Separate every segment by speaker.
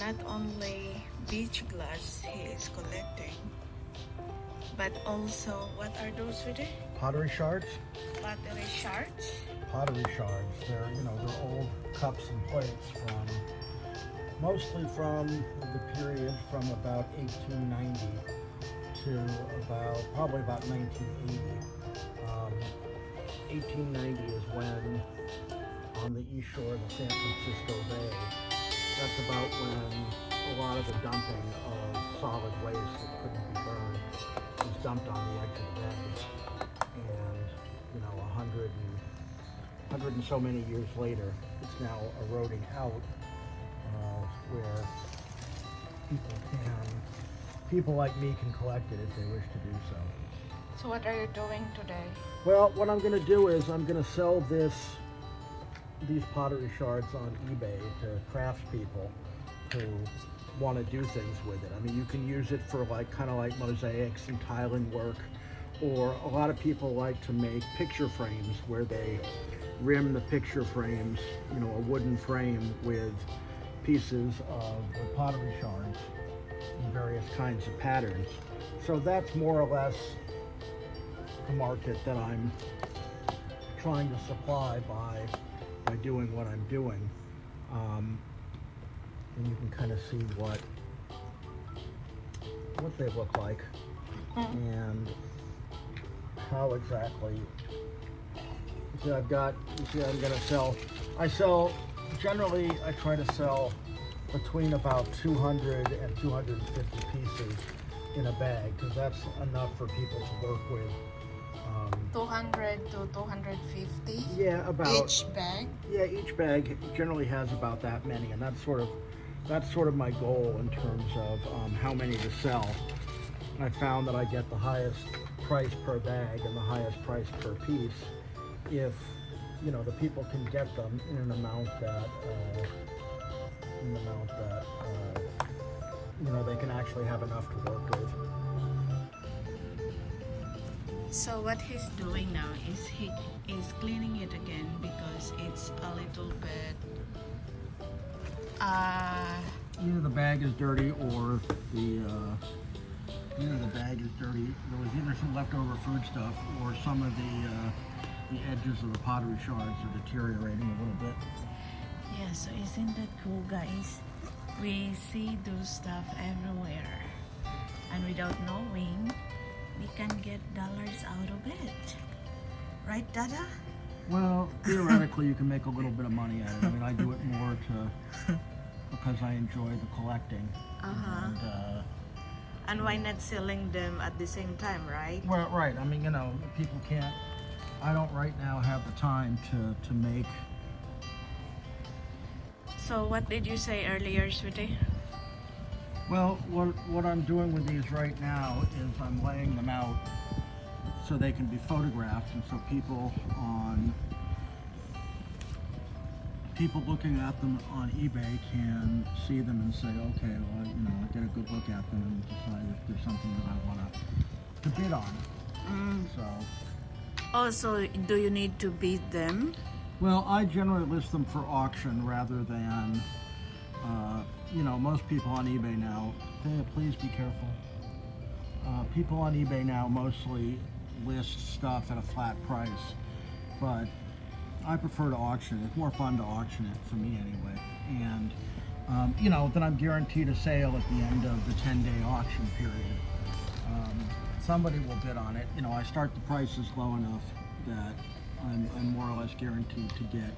Speaker 1: not only beach glass he is collecting, but also, what are those with it?
Speaker 2: Pottery shards?
Speaker 1: Pottery shards?
Speaker 2: Pottery shards. They're, they're old cups and plates mostly from the period from about 1890 to probably about 1980. 1890 is when, on the east shore of the San Francisco Bay, that's about when a lot of the dumping of solid waste that couldn't be burned was dumped on the edge of the bay. And, 100 and so many years later, it's now eroding out, where people like me can collect it if they wish to do so.
Speaker 1: So what are you doing today?
Speaker 2: Well, what I'm going to do is I'm going to sell these pottery shards on eBay to craftspeople who want to do things with it. I mean, you can use it for kind of like mosaics and tiling work, or a lot of people like to make picture frames where they rim the picture frames, a wooden frame with pieces of the pottery shards in various kinds of patterns. So that's more or less the market that I'm trying to supply by doing what I'm doing. And you can kind of see what they look like and how exactly. See, I'm gonna sell. Generally, I try to sell between about 200 and 250 pieces in a bag, because that's enough for people to work with.
Speaker 1: 200 to 250?
Speaker 2: Yeah, about
Speaker 1: each bag?
Speaker 2: Yeah, each bag generally has about that many, and that's sort of my goal in terms of how many to sell. I found that I get the highest price per bag and the highest price per piece if the people can get them in an amount that they can actually have enough to work with.
Speaker 1: So what he's doing now is he is cleaning it again because it's a little bit
Speaker 2: either the bag is dirty or the bag is dirty. There was either some leftover food stuff or some of the edges of the pottery shards are deteriorating a little bit.
Speaker 1: Yeah, so isn't that cool, guys? We see those stuff everywhere, and without knowing, we can get dollars out of it. Right, Dada?
Speaker 2: Well, theoretically, you can make a little bit of money at it. I mean, I do it more because I enjoy the collecting.
Speaker 1: And why not selling them at the same time, right?
Speaker 2: Well, right. I mean, people can't. I don't right now have the time to make.
Speaker 1: So what did you say earlier, sweetie?
Speaker 2: Well, what I'm doing with these right now is I'm laying them out so they can be photographed, and so people looking at them on eBay can see them and say, okay, well, I get a good look at them and decide if there's something that I want to bid on.
Speaker 1: So do you need to bid them?
Speaker 2: Well, I generally list them for auction rather than, most people on eBay now, please be careful. People on eBay now mostly list stuff at a flat price, but I prefer to auction. It's more fun to auction it for me anyway. And, then I'm guaranteed a sale at the end of the 10-day auction period. Somebody will bid on it. I start the prices low enough that I'm more or less guaranteed to get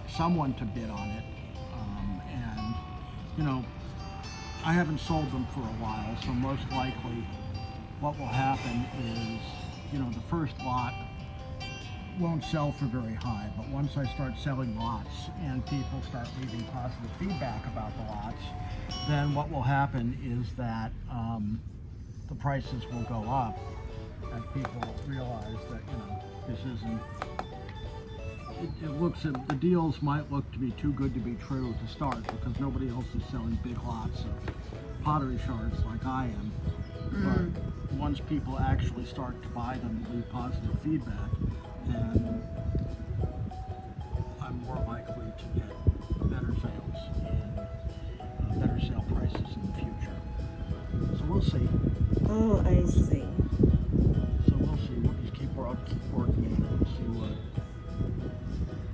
Speaker 2: someone to bid on it. I haven't sold them for a while, so most likely what will happen is, the first lot won't sell for very high, but once I start selling lots and people start leaving positive feedback about the lots, then what will happen is that the prices will go up as people realize that, this isn't, the deals might look to be too good to be true to start because nobody else is selling big lots of pottery shards like I am. But once people actually start to buy them and leave positive feedback, then I'm more likely to get better sales and better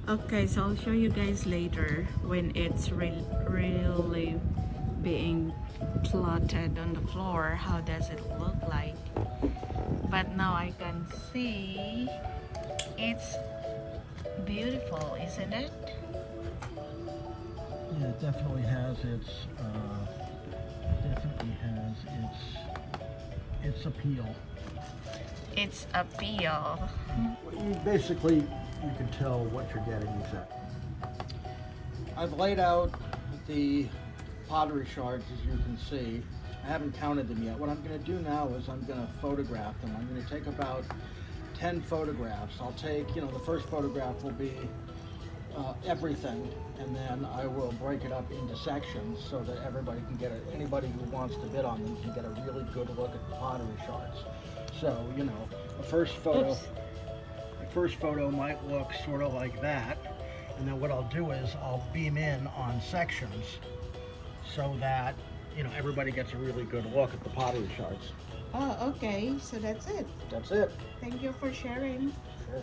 Speaker 1: Okay, so I'll show you guys later when it's really being plotted on the floor. How does it look like? But now I can see it's beautiful, isn't it?
Speaker 2: Yeah, it definitely has its appeal.
Speaker 1: It's appeal.
Speaker 2: Basically, you can tell what you're getting with it. I've laid out the pottery shards, as you can see. I haven't counted them yet. What I'm going to do now is I'm going to photograph them. I'm going to take about 10 photographs. I'll take, the first photograph will be everything, and then I will break it up into sections so that everybody can get it. Anybody who wants to bid on them can get a really good look at the pottery shards. So, the first photo might look sort of like that, and then what I'll do is I'll beam in on sections so that everybody gets a really good look at the pottery shards.
Speaker 1: Oh, okay. So that's it.
Speaker 2: That's it.
Speaker 1: Thank you for sharing.
Speaker 2: Sure.